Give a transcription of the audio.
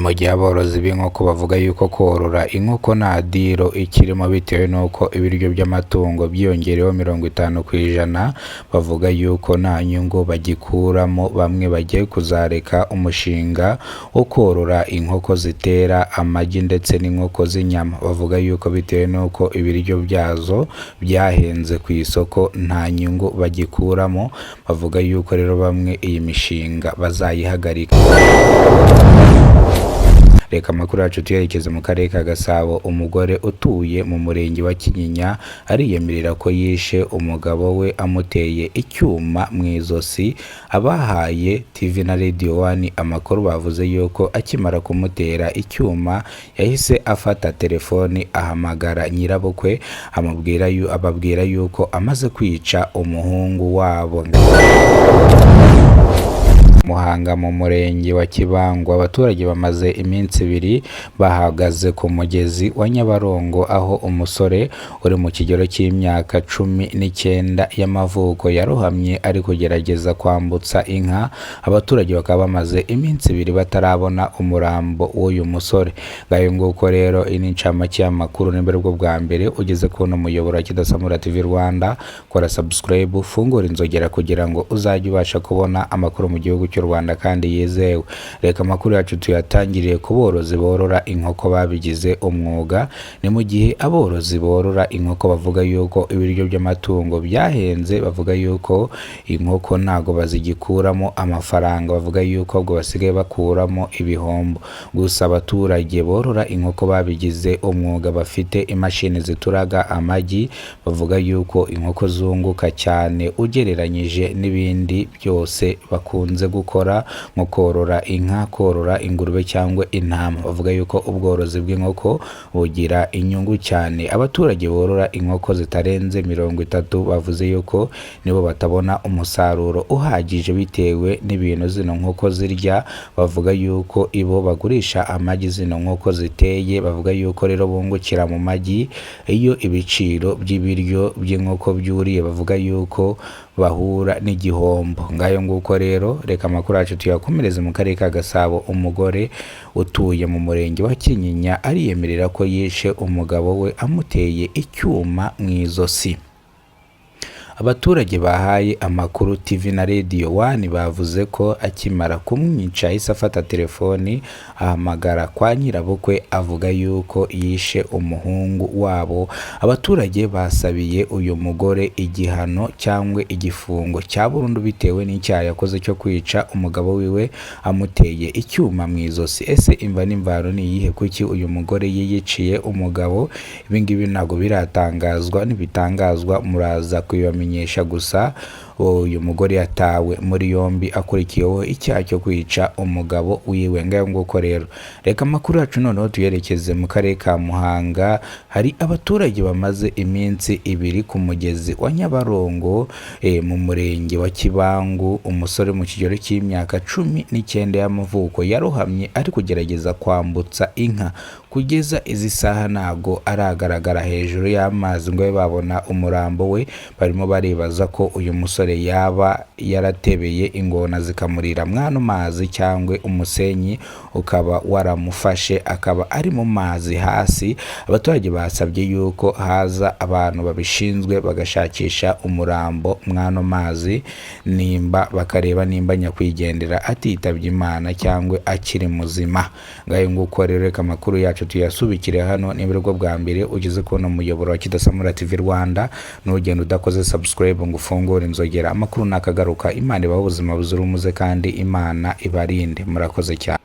mu gihe aborozi b'inkoko bavuga yuko korora inkoko nta diro ikirimo bitewe n'uko ibiryo by'amatungo byiyongereyeho 50%, bavuga yuko nta nyungu bagikuramo. Bamwe bagiye kuzareka umushinga wo korora inkoko zitera amagi ndetse n'inkoko z'inyama. Bavuga yuko bitewe n'uko ibiryo byazo byahenze ku isoko nta nyungu bagikuramo. Bavuga yuko rero bamwe iyi mishinga bazayihagarika. Reka amakuru yacu tuyerekeze mu karere ka Gasabo. Umugore utuye mu murenge wa Kinyinya ariyemerera ko yishe umugabo we amuteye icyuma mu izosi. Abahaye TV na Radio 1 amakuru bavuze yuko akimara kumutera icyuma yahise afata telefoni ahamagara nyirabukwe ababwira yuko amaze kwica umuhungu wabo. Muhanga mu murenge wa Kibango, abaturage bamaze iminsi 2 bahagaze ku mugezi wa Nyabarongo aho umusore uri mu kigero cy'imyaka 19 y'amavuko yarohamye ari kugerageza kwambutsa inka. Abaturage bakaba bamaze iminsi 2 batarabona umurambo w'uyu musore. Ngayo nguko rero ini ncamake y'amakuru n'imbere bwo bwa mbere ugeze ku no muyoboro wa Kidasamura TV Rwanda. Kora subscribe, fungura inzogera kugira ngo uzajye ubasha kubona amakuru mu gihugu cy'u Rwanda kandi yizewe. Reka amakuru yacu tuyatangiriye ku borozi borora inkoko babigize umwuga. Ni mu gihe aborozi borora inkoko bavuga yuko ibiryo by'amatungo byahenze. Bavuga yuko inkoko ntago bazigikuramo amafaranga, bavuga yuko ubwo basigaye bakuramo ibihombo. Gusa abaturage borora inkoko babigize umwuga bafite imashini zituraga amagi bavuga yuko inkoko zunguka cyane ugereranyije n'ibindi byose bakunze gukora nko korora inka, korora ingurube cyangwa intama. Bavuga yuko ubworozi bw'inkoko bugira inyungu cyane. Abaturage borora inkoko zitarenze 30 bavuze yuko nibo batabona umusaruro uhagije bitewe n'ibintu zino nkoko zirya. Bavuga yuko ibo bagurisha amagi zino nkoko ziteye. Bavuga yuko rero bungukira mu magi iyo ibiciro by'ibiryo by'inkoko byuriye. Bavuga yuko bahura n'igihombo. Ngayo nguko rero reka amakuru yacu tuyakomereze mu karere ka Gasabo. Umugore utuye mu murenge wa Kinyinya ariyemerera ko yishe umugabo we amuteye icyuma mu izosi. Abaturage bahaye amakuru TV na Radio 1 bavuze ko akimara kumwica yahise afata telefoni ahamagara kwa nyirabukwe avuga yuko yishe umuhungu wabo. Abaturage basabiye uyu mugore igihano cyangwa igifungo cya burundu bitewe n'icyaha yakoze cyo kwica umugabo wiwe amuteye icyuma mu izosi. Ese imva n'imvano ni iyihe? Kuki uyu mugore yiyiciye umugabo? Ibingibi ntago biratangazwa, nibitangazwa muraza kuyibamenyesha. Gusa uyu mugore yatawe muri yombi akurikiyeho icyaha cyo kwica umugabo wiwe. Ngayo nguko rero reka amakuru yacu noneho tuyerekeze mu karere ka Muhanga. Hari abaturage bamaze iminsi 2 ku mugezi wa Nyabarongo mu murenge wa Kibango. Umusore mu kigero cy'imyaka 19 y'amavuko yarohamye ari kugerageza kwambutsa inka. Kugeza izi saha ntago aragaragara hejuru y'amazi ngo babona umurambo we. Barimo baribaza ko uyu musore yaba yaratebeye ingona zikamurira mwano mazi cyangwa umusenyi ukaba waramufashe akaba ari mu mazi hasi. Abaturage basabye yuko haza abantu babishinzwe bagashakisha umurambo mwano mazi nimba bakareba nimba nyakwigendera atitabye Imana cyangwa akiri muzima. Ngayo nguko rero reka amakuru yacu tuyasubikire hano. Niba bwo bwa mbere ugeze ku no muyoboro wa Kidasamura TV Rwanda n'ugenda udakoze subscribe ngo ufungure inzogera, amakuru nakagaruka. Imana ibahe ubuzima buzira umuze kandi Imana ibarinde. Murakoze cyane.